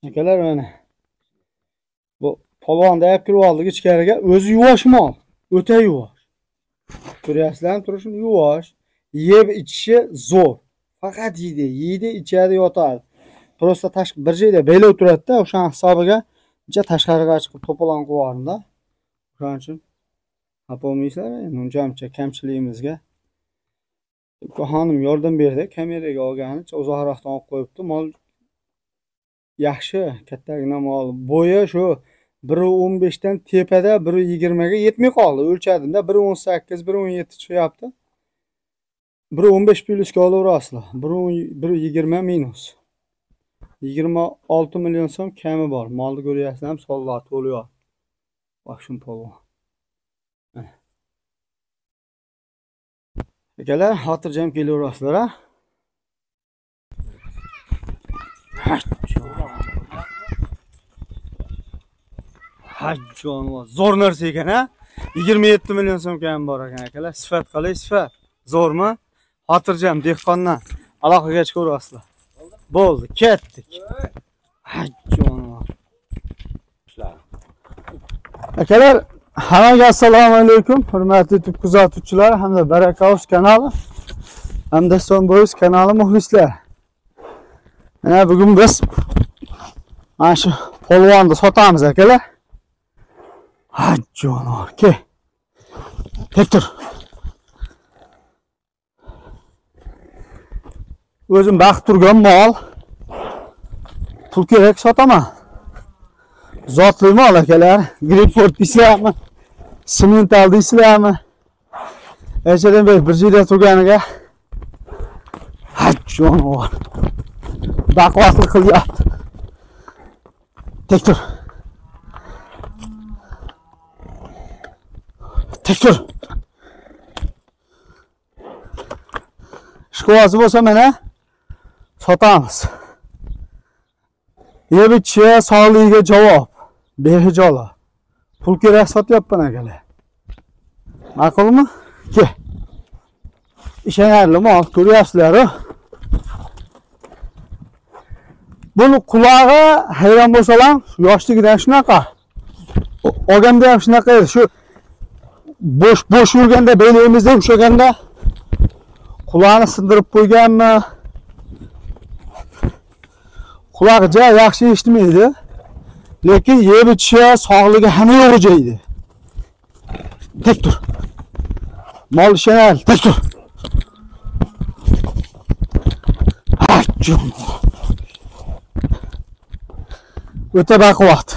Akalar mana. Bu polvon deb kirib oldik ichkariga. O'zi yuvosh mol. O'ta yuvosh. Ko'ryapsizlarmi turishini yuvosh. Yeb ichishi zo'r. Faqat yeydi, ichadi, yotadi. Prosta tashqi bir joyda belov turadi-da, o'sha hisobiga uncha tashqariga chiqib to'polon qo'yardim-da. Shuning uchun topolmaysizlar, uncha kamchiligimizga. Xonim yordam berdi, kameraga olganicha uzoqroqdan olib qo'yibdi. Mol yaxshi, kattagina mol. Bo'yi shu 1.15 dan tepada 1.20 ga yetmay qoldi. O'lchadimda 1.18, 1.17 chiqyapti. 1.15 plyusga olaverasizlar. 1.20 minus. 26 million so'm kami bor. Molni ko'ryapsizlarmi? Sollar to'lıyor. Baxshim polvon. Akalar, xotirjam kelaverasizlar, ha? Hajjon, zo'r narsa ekan, ha? 27 million so'm kami bor ekan, akalar. Sifat qalay, sifat. Zo'rmi? Xotirjam dehqondan aloqaga chiqaverasizlar. Bo'ldi, ketdik. Hajjon. Akalar, hammaga assalomu alaykum. Hurmatli YouTube kuzatuvchilar hamda Barakaus kanali hamda Sonboys kanali muxlislar. Mana bugun biz mana shu polvonni sotamiz, akalar. Hajjon, ke. Tek tur. O'zim baxт turgan mol. Pul kerak sotaman. Zotli mol akalar. Greenford deysizlarmi? Simental deysizlarmi? Echadan beri bir joyda turganiga hajjon bor. Baquvvatlik qilyapti. Tek tur. Tek tur. Shko'zi bo'lsa mana sotamiz. Yebichi sog'ligiga javob. Behijola. Pul kerak sotyapman akalar. Ma'qulmi? Ke. Ishonarli mol, ko'ryapsizlar-ku. Buni qulog'i hayron bo'lsalar, yoshligidan shunaqa. Olganda ham shunaqa edi. Shu bo'sh yurganda beligimizda ushlaganda qulog'ini sindirib qo'yganmi? Qulog'i ja yaxshi eshitmaydi. Lekin yeb ichishi, sog'ligi hamma yo'g'i joyida. Tek tur. Mol ishonarli, tek tur. Hajjon. O'ta baquvvat.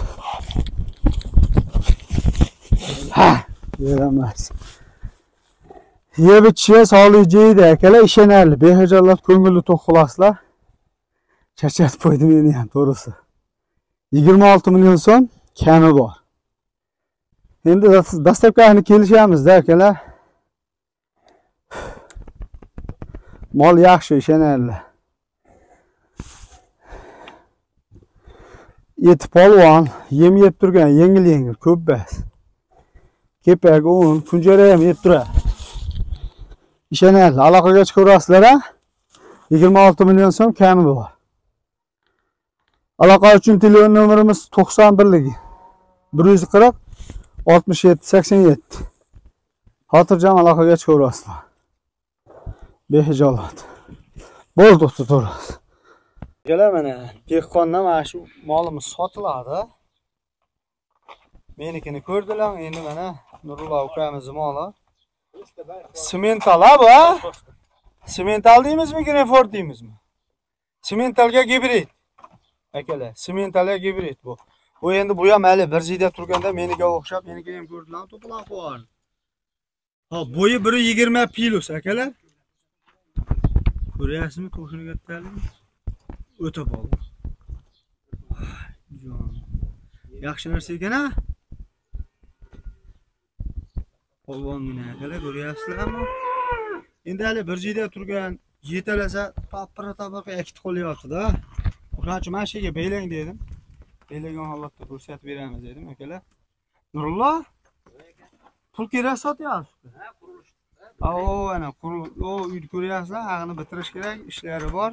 Ha, yaramas. Yeb ichishi, sog'ligi joyida, akalar, ishonarli. Behijolat ko'ngilli to'q xulaslar. Charchatib qo'ydi meni ham, to'g'risi. 26 million so'm kami bor. Endi dastavkani kelishamiz-da, akalar. Mol yaxshi, ishonarli. Eti polvon, yem yeb turgan, yengil, ko'p bas. Kepak, un, kunjara ham yeb turadi. Ishonarli, aloqaga chiqaverasizlar, ha? 26 million so'm kami bor. Aloqa uchun telefon nomerimiz 91 140 67 87. Xotirjam aloqaga chiqaverasizlar. Behijolat. Bo'ldi, to'g'ri. Akalar, mana dehqondan mana shu molimiz sotiladi. Menikini ko'rdilar, endi mana Nurullo ukamizning moli. Simental bu, ha? Simental deymizmi, Greenford deymizmi? Simentalga gibrid. Akalar, simentalga gibrid bu. Bu endi bu ham hali bir joyda turganda meniga o'xshab, meniki ham ko'rdilar, to'polon qo'yardi. Ha, bo'yi 1.20 plus, akalar. Ko'ryapsizmi, to'shini kattaligini? O'ta bol. Yaxshi narsa ekan, ha? Polvongina akalar, ko'ryapsizlarmi? Endi hali bir joyda turgan, yetalasa tapira akit qo'lyapti-da. O'shaning uchun mana shu yerga beylang dedim. Beylagan holatda ko'rsatib beramiz dedim, akalar. Nurullo? Pul kerak sotyapsiz? Ha, qurilish. Ana uyni ko'ryapsizlar, haqini bitirish kerak, ishlari bor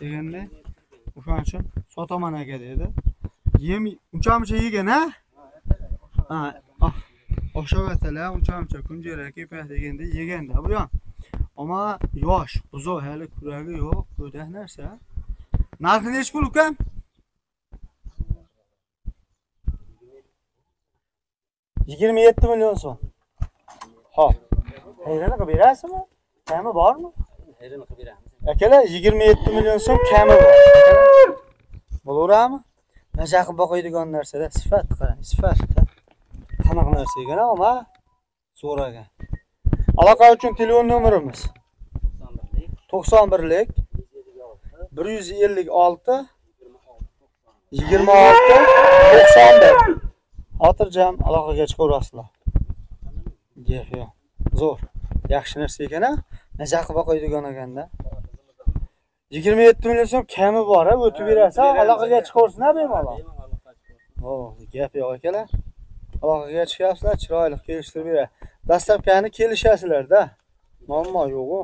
deganda. O'shaning uchun sotaman aka dedi. Yem uncha-muncha yegan ha? Ha, oshag'atalar uncha-muncha kunjara kepak deganda yeganda bu yon. Ama yosh, buzoq hali kuragi yo'q, go'dak narsa. Narxi nech pul ukan? 27 milyon so'm. Xo'p. Hayron qilib berasizmi? Kami bormi? Hayron qilib beramiz. Akalar 27 milyon so'm kami bor. Bo'laveradimi? Nasha qilib boqadigan narsada sifat qarang, sifat. Qanaqa narsa ekan, ama so'ragan. Aloqa uchun telefon nomerimiz 91lik 156 26 91. Xotirjam aloqaga chiqaverasizlar. Yo'q. Zo'r. Yaxshi narsa ekan ha. Nasha qilib boqadigan ekanda. 27 milyon so'm kami bor ha, o'tib berasiz, aloqaga chiqaversin ha bemalol. Gap yo'q akalar. Aloqaga chiqasizlar, chiroyli kelishtirib beradi. Dastlabkani kelishasizlar-da. Muammo yo'q-ku.